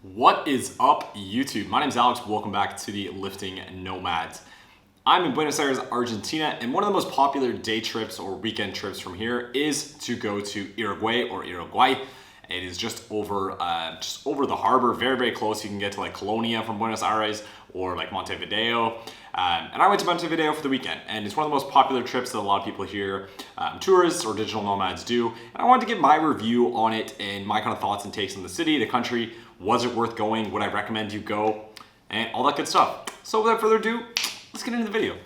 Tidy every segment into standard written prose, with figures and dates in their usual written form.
What is up, YouTube? My name is Alex. Welcome back to the Lifting Nomads. I'm in Buenos Aires, Argentina, and one of the most popular day trips or weekend trips from here is to go to Uruguay. It is just over the harbor, very, very close. You can get to like Colonia from Buenos Aires or like Montevideo. And I went to Montevideo for the weekend, and it's one of the most popular trips that a lot of people here, tourists or digital nomads do. And I wanted to give my review on it and my kind of thoughts and takes on the city, the country. Was it worth going? Would I recommend you go? And all that good stuff. So without further ado, let's get into the video.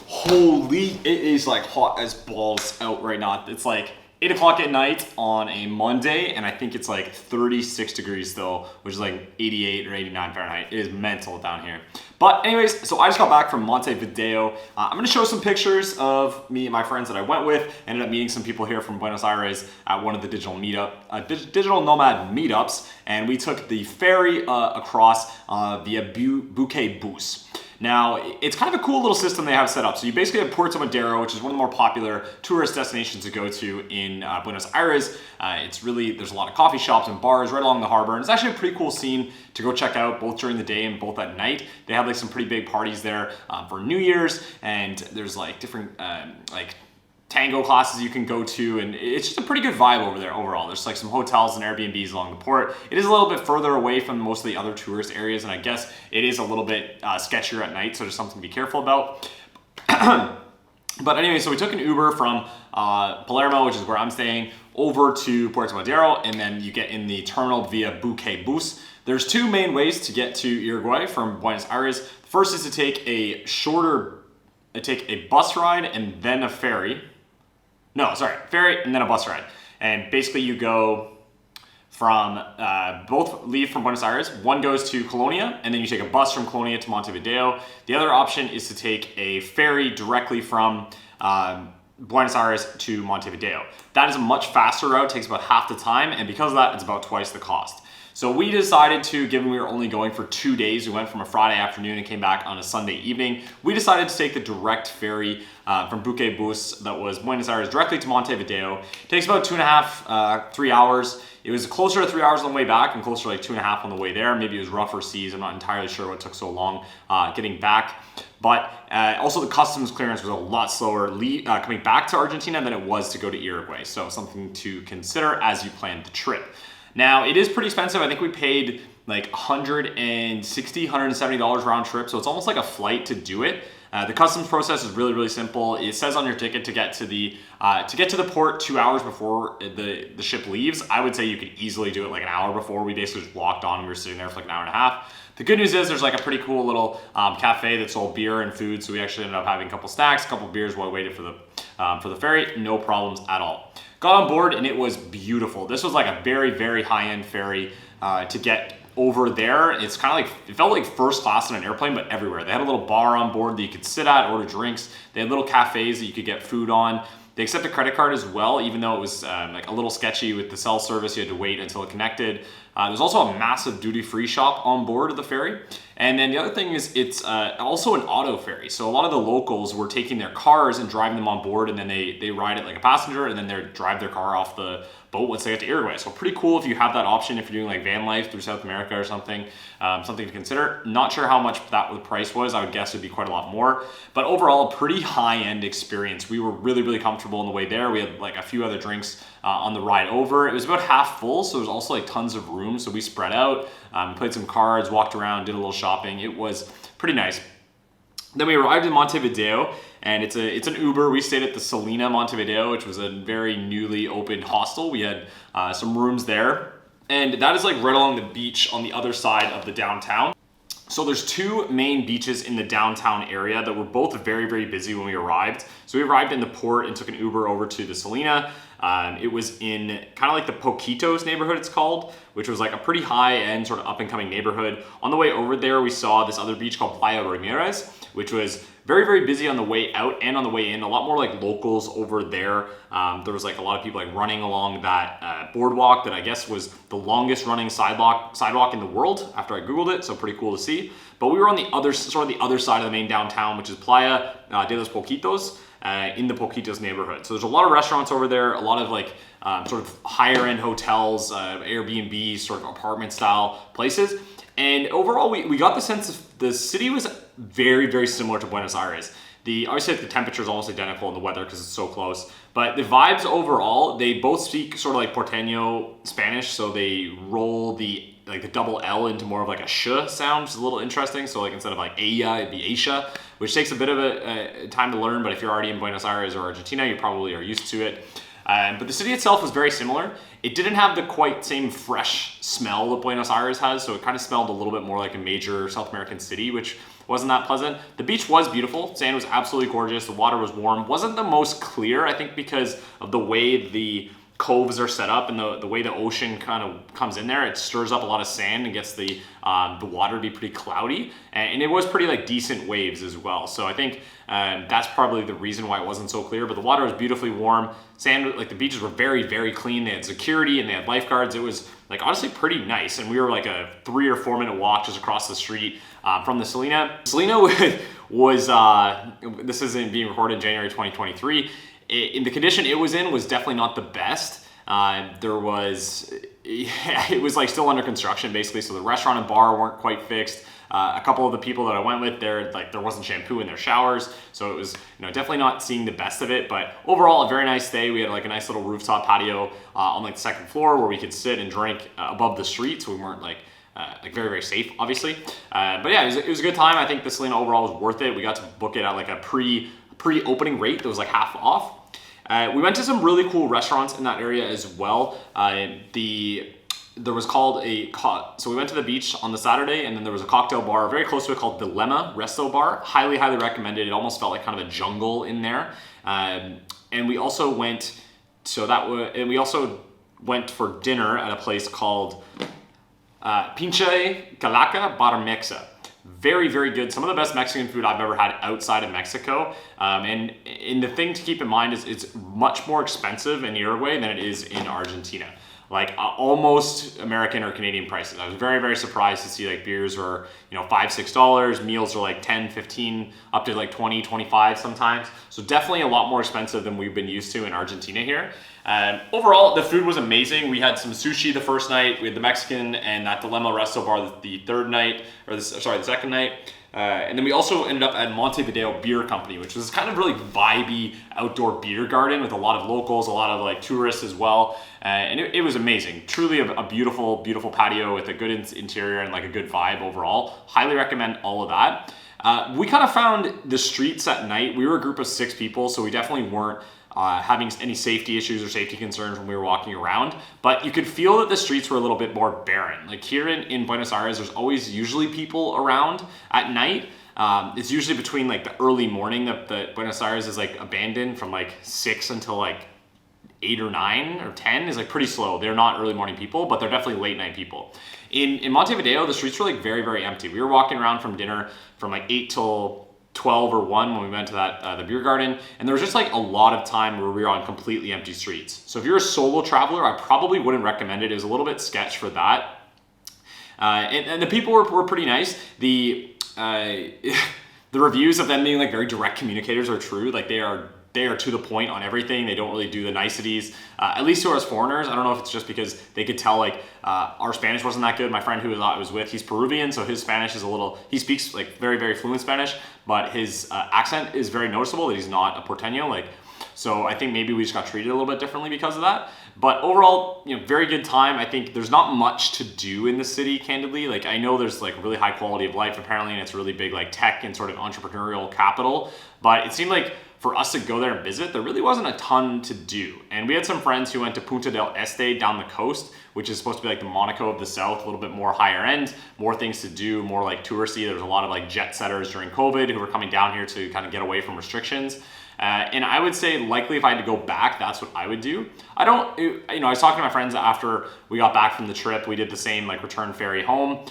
Holy, it is like hot as balls out right now. It's like 8 o'clock at night on a Monday, and I think it's like 36 degrees still, which is like 88 or 89 Fahrenheit. It is mental down here. But anyways, so I just got back from Montevideo. I'm gonna show some pictures of me and my friends that I went with. Ended up meeting some people here from Buenos Aires at one of the digital nomad meetups, and we took the ferry across via Buque Bus. Now, it's kind of a cool little system they have set up. So you basically have Puerto Madero, which is one of the more popular tourist destinations to go to in Buenos Aires. There's a lot of coffee shops and bars right along the harbor. And it's actually a pretty cool scene to go check out both during the day and both at night. They have like some pretty big parties there for New Year's, and there's like different tango classes you can go to, and it's just a pretty good vibe over there overall. There's like some hotels and Airbnbs along the port. It is a little bit further away from most of the other tourist areas, and I guess it is a little bit sketchier at night, so there's something to be careful about. But anyway, so we took an Uber from Palermo, which is where I'm staying, over to Puerto Madero, and then you get in the terminal via Buque Bus. There's two main ways to get to Uruguay from Buenos Aires. The first is to take a bus ride and then a ferry. Ferry and then a bus ride. And basically you go from, both leave from Buenos Aires. One goes to Colonia, and then you take a bus from Colonia to Montevideo. The other option is to take a ferry directly from Buenos Aires to Montevideo. That is a much faster route, takes about half the time, and because of that, it's about twice the cost. So we decided to, given we were only going for 2 days, we went from a Friday afternoon and came back on a Sunday evening, we decided to take the direct ferry from Buque Bus that was Buenos Aires directly to Montevideo. It takes about 2.5, 3 hours. It was closer to 3 hours on the way back and closer to like 2.5 on the way there. Maybe it was rougher seas. I'm not entirely sure what took so long getting back. But also the customs clearance was a lot slower coming back to Argentina than it was to go to Uruguay. So something to consider as you plan the trip. Now, it is pretty expensive. I think we paid like $160, $170 round trip. So it's almost like a flight to do it. The customs process is really, really simple. It says on your ticket to get to the port 2 hours before the ship leaves. I would say you could easily do it like an hour before. We basically just walked on and we were sitting there for like an hour and a half. The good news is there's like a pretty cool little cafe that sold beer and food. So we actually ended up having a couple snacks, a couple beers while we waited for the ferry. No problems at all. Got on board and it was beautiful. This was like a very, very high-end ferry to get over there. It's kind of like, it felt like first class on an airplane, but everywhere. They had a little bar on board that you could sit at, order drinks. They had little cafes that you could get food on. They accept a credit card as well, even though it was like a little sketchy with the cell service. You had to wait until it connected. There's also a massive duty-free shop on board of the ferry. And then the other thing is it's also an auto ferry. So a lot of the locals were taking their cars and driving them on board, and then they ride it like a passenger, and then they drive their car off the boat once they get to Uruguay. So pretty cool if you have that option, if you're doing like van life through South America or something, something to consider. Not sure how much the price was. I would guess it'd be quite a lot more, but overall a pretty high-end experience. We were really, really comfortable on the way there. We had like a few other drinks on the ride over. It was about half full, so there's also like tons of room. So we spread out, played some cards, walked around, did a little shopping. It was pretty nice. Then we arrived in Montevideo, and it's an Uber. We stayed at the Salina Montevideo, which was a very newly opened hostel. We had some rooms there, and that is like right along the beach on the other side of the downtown. So there's two main beaches in the downtown area that were both very, very busy when we arrived. So we arrived in the port and took an Uber over to the Salina. It was in kind of like the Poquitos neighborhood, it's called, which was like a pretty high-end sort of up-and-coming neighborhood. On the way over there, we saw this other beach called Playa Ramirez, which was very, very busy on the way out and on the way in. A lot more like locals over there. There was like a lot of people like running along that boardwalk that I guess was the longest running sidewalk in the world after I Googled it, so pretty cool to see. But we were on the other side of the main downtown, which is Playa de los Poquitos, in the Poquitos neighborhood. So there's a lot of restaurants over there, a lot of like sort of higher end hotels, Airbnb, sort of apartment style places. And overall, we got the sense of the city was very, very similar to Buenos Aires. Obviously the temperature is almost identical in the weather because it's so close, but the vibes overall, they both speak sort of like Porteño Spanish, so they roll the double L into more of like a sh sound, which is a little interesting. So like instead of like ella, it'd be Asia, which takes a bit of a time to learn, but if you're already in Buenos Aires or Argentina, you probably are used to it. But the city itself was very similar. It didn't have the quite same fresh smell that Buenos Aires has, so it kind of smelled a little bit more like a major South American city, which wasn't that pleasant. The beach was beautiful. Sand was absolutely gorgeous. The water was warm. Wasn't the most clear, I think, because of the way the coves are set up and the way the ocean kind of comes in there. It stirs up a lot of sand and gets the water to be pretty cloudy, and it was pretty like decent waves as well. So I think that's probably the reason why it wasn't so clear, but the water was beautifully warm. Sand, like the beaches were very, very clean. They had security and they had lifeguards. It was like honestly pretty nice, and we were like a 3 or 4 minute walk just across the street from the Salina. Salina was this isn't being recorded in January 2023. In the condition it was in was definitely not the best. It was like still under construction basically, so the restaurant and bar weren't quite fixed. A couple of the people that I went with there wasn't shampoo in their showers, so it was definitely not seeing the best of it. But overall, a very nice day. We had like a nice little rooftop patio on like the second floor where we could sit and drink above the street, so we weren't like very, very safe, obviously. But yeah, it was a good time. I think the Salina overall was worth it. We got to book it at like a pre-opening rate that was like half off. We went to some really cool restaurants in that area as well. So we went to the beach on the Saturday, and then there was a cocktail bar very close to it called Dilemma Resto Bar. Highly, highly recommended. It almost felt like kind of a jungle in there. And we also went for dinner at a place called Pinche Calaca Bar Mexa. Very, very good. Some of the best Mexican food I've ever had outside of Mexico. And the thing to keep in mind is it's much more expensive in Uruguay than it is in Argentina. Like almost American or Canadian prices. I was very, very surprised to see like beers were, $5, $6, meals are like 10, 15, up to like 20, 25 sometimes. So definitely a lot more expensive than we've been used to in Argentina here. Overall, the food was amazing. We had some sushi the first night, we had the Mexican and that Dilemma Resto Bar the second night. And then we also ended up at Montevideo Beer Company, which was kind of really vibey outdoor beer garden with a lot of locals, a lot of like tourists as well. And it was amazing. Truly a beautiful, beautiful patio with a good interior and like a good vibe overall. Highly recommend all of that. We kind of found the streets at night. We were a group of 6 people, so we definitely weren't having any safety issues or safety concerns when we were walking around, but you could feel that the streets were a little bit more barren. Like here in Buenos Aires, there's always usually people around at night. It's usually between like the early morning that Buenos Aires is like abandoned from like 6 until like 8 or 9 or 10 is like pretty slow. They're not early morning people, but they're definitely late night people. In Montevideo, the streets were like very, very empty. We were walking around from dinner from like 8 till 12 or 1 when we went to the beer garden, and there was just like a lot of time where we were on completely empty streets. So if you're a solo traveler, I probably wouldn't recommend it. It was a little bit sketch for that. And the people were pretty nice. The reviews of them being like very direct communicators are true. Like they are to the point on everything. They don't really do the niceties, at least to us foreigners. I don't know if it's just because they could tell like our Spanish wasn't that good. My friend who I was with, he's Peruvian, so his Spanish is he speaks like very, very fluent Spanish, but his accent is very noticeable that he's not a Porteño. So I think maybe we just got treated a little bit differently because of that. But overall, very good time. I think there's not much to do in the city, candidly. Like I know there's like really high quality of life apparently, and it's really big like tech and sort of entrepreneurial capital, but it seemed like for us to go there and visit, there really wasn't a ton to do. And we had some friends who went to Punta del Este down the coast, which is supposed to be like the Monaco of the South, a little bit more higher end, more things to do, more like touristy. There was a lot of like jet setters during COVID who were coming down here to kind of get away from restrictions. And I would say likely if I had to go back, that's what I would do. I don't, I was talking to my friends after we got back from the trip. We did the same like return ferry home.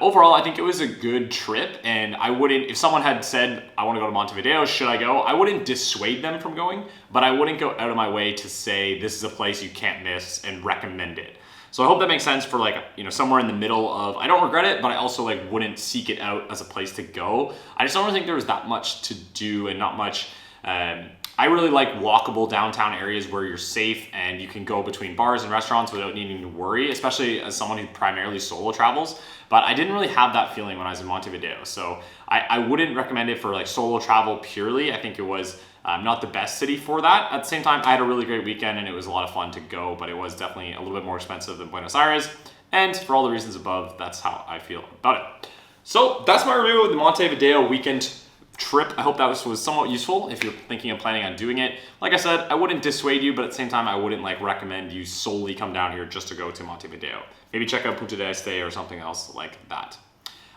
Overall, I think it was a good trip, and I wouldn't, if someone had said, I want to go to Montevideo, should I go? I wouldn't dissuade them from going, but I wouldn't go out of my way to say this is a place you can't miss and recommend it. So I hope that makes sense for like, somewhere in the middle of, I don't regret it, but I also like wouldn't seek it out as a place to go. I just don't really think there was that much to do and not much, I really like walkable downtown areas where you're safe and you can go between bars and restaurants without needing to worry, especially as someone who primarily solo travels. But I didn't really have that feeling when I was in Montevideo. So I wouldn't recommend it for like solo travel purely. I think it was not the best city for that. At the same time, I had a really great weekend and it was a lot of fun to go, but it was definitely a little bit more expensive than Buenos Aires. And for all the reasons above, that's how I feel about it. So that's my review of the Montevideo weekend trip. I hope that was somewhat useful if you're thinking of planning on doing it. Like I said, I wouldn't dissuade you, but at the same time, I wouldn't like recommend you solely come down here just to go to Montevideo. Maybe check out Punta del Este or something else like that.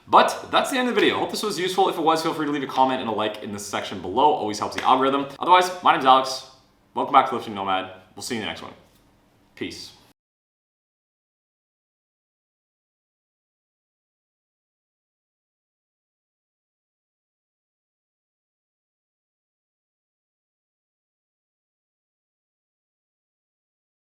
But that's the end of the video. Hope this was useful. If it was, feel free to leave a comment and a like in the section below. Always helps the algorithm. Otherwise, my name's Alex. Welcome back to Lifting Nomad. We'll see you in the next one. Peace.